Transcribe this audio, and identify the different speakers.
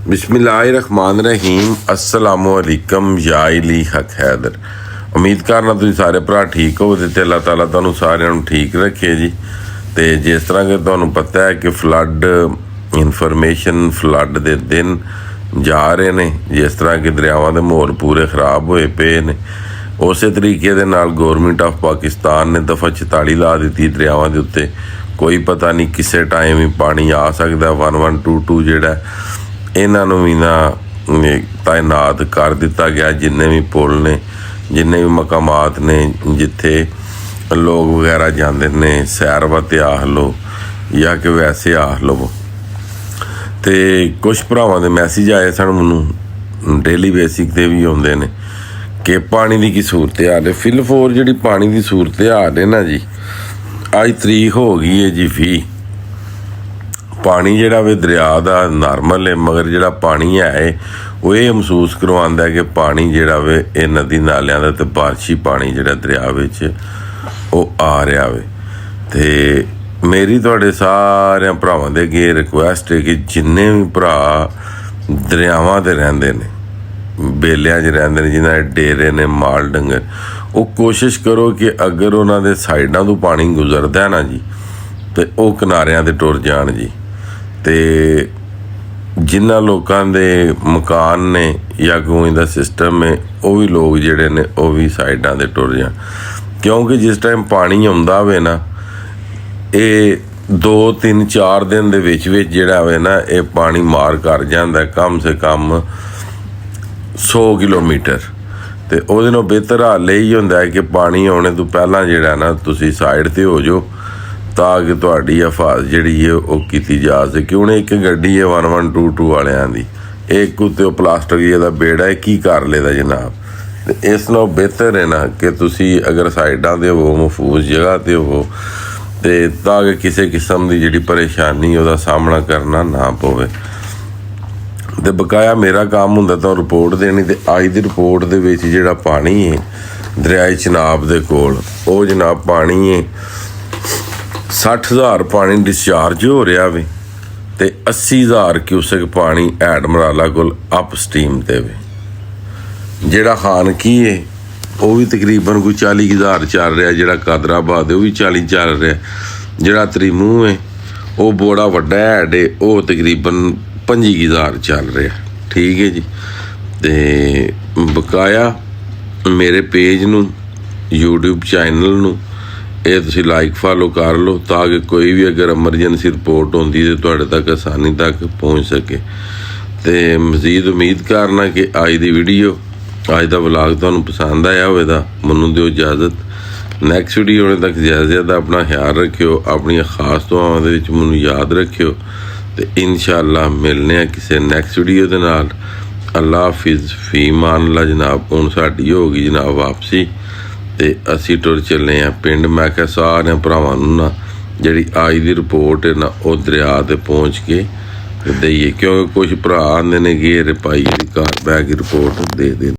Speaker 1: बिस्मिल्लाहिर्रहमानिर्रहीम अस्सलामुअलैकुम या अली हक हैदर। उम्मीद करना तुसीं सारे भरा ठीक हो ते अल्लाह ताला तुहानूं सारिਆਂ ਨੂੰ ठीक रखे जी। तो जिस तरह कि तुहानूं पता है कि फ्लड इनफॉर्मेशन फ्लड के दिन जा रहे ने, जिस तरह कि दरियावां दे माहौल पूरे खराब होए पे ने, उस तरीके दे नाल गौरमेंट ऑफ पाकिस्तान ने दफ़ा 44 ला दी दरियावां दे उत्ते। कोई पता नहीं किसे टाइम ही पानी आ सकता। 1122 जिहड़ा इन्हां नूं भी ना तैनात कर दिता गया। जिन्ने भी पुल ने, जिन्ने भी मकामात ने जिथे लोग वगैरह जाते ने सैर वास्ते आख लो या कि वैसे आख लो। तो कुछ भरावां दे मैसेज आए सन मैनूं डेली बेसिक ते भी आउंदे ने कि पानी की सूरत हाल है। फिलफोर जिहड़ी पानी की सूरत हाल है ना जी, अज तरीक हो गई है जी 20। पानी जिहड़ा वे दरिया दा नॉर्मल है, मगर जिहड़ा पानी है वो ये महसूस करवांदा है कि पानी जिहड़ा वे ये नदी नालियां दा ते बारिशी पानी जिहड़ा दरिया विच वो आ रहा वे। ते मेरी तुहाडे सारे भरावां दे अगे रिक्वेस्ट है कि जिन्ने भी भरा दरियावां ते रहिंदे ने, बेलियां च रहिंदे ने, जिन्हां दे डेरे ने माल डंगर, वो कोशिश करो कि अगर उन्हां दे साइडां तो पानी गुजरदा है ना जी, तो वो किनारियां ते टुर जाण जी। ते जिन्हां लोकां दे मकान ने या कोई दा सिस्टम है, वो भी लोग जिहड़े ने वो भी साइडां ते टुर जाण, क्योंकि जिस टाइम पानी आउंदा होवे ना, ये 2 3 4 दिन दे विच जिहड़ा होवे ना, ये पानी मार कर जांदा कम से कम 100 किलोमीटर। ते ਉਹਦੇ ਨਾਲੋਂ बेहतर हाल यही ਹੁੰਦਾ है कि पानी आने तो पहला जिहड़ा ना तुसीं साइड ते हो जाओ ताकि तुहाडी हिफाजत जिहड़ी है वो कीती जा सके। हुण एक गड्डी है 1122 वालियां दी, एक उत्ते प्लास्टिक जिहा बेड़ा है, की कर लेदा जनाब। ते इस नालों बेहतर है ना कि तुसीं अगर साइडां ते हो, महफूज जगह ते हो, ते ताकि किसी किस्म की जिहड़ी परेशानी उसदा सामना करना ना पवे। ते बकाया मेरा काम हुंदा तो रिपोर्ट देनी। ते अज दी रिपोर्ट दे विच जिहड़ा पानी है दरियाए चनाब दे कोल, वो जनाब पानी है 60,000 पानी डिस्चार्ज हो रहा वे, ते 80,000 क्यूसेक पानी एडमराला कोल अप स्टीम ते वे। जिहड़ा खानकी है वो भी तकरीबन कोई 40,000 चल रहा, जिहड़ा कादराबाद है वो भी 40 चल रहा, जिहड़ा त्रिमूह है वो बड़ा वड्डा हैड है, वो तकरीबन 25,000 चल रहा। ठीक है जी। तो बकाया मेरे पेज नूं यूट्यूब चैनल नूं ये तुसीं लाइक फॉलो कर लो ताकि कोई भी अगर एमरजेंसी रिपोर्ट होंदी तो तुहाडे तक आसानी तक पहुँच सके। तो मज़ीद उम्मीद करना कि अज दी वीडियो अज दा व्लॉग तुहानूं पसंद आया होवेगा। मैनूं दिओ इजाज़त। नैक्सट वीडियो होने तक ज़्यादा अपना ख्याल रखियो, अपनी खास दुआवां दे विच मैनूं याद रखियो। तो इंशाअल्लाह मिलने हैं किसी नैक्सट वीडियो के नाल। अल्लाह हाफिज़, फी मान अल्लाह जनाब। हुण साडी होगी जनाब वापसी, तो असी टुर चले हैं पिंड। मैं क्या सारे भरावां नूं ना जिहड़ी अज दी रिपोर्ट है ना वो दरिया ते पहुँच के दईए, क्योंकि कुछ भरा आंदे ने कि पाई घर बह के रिपोर्ट दे दे।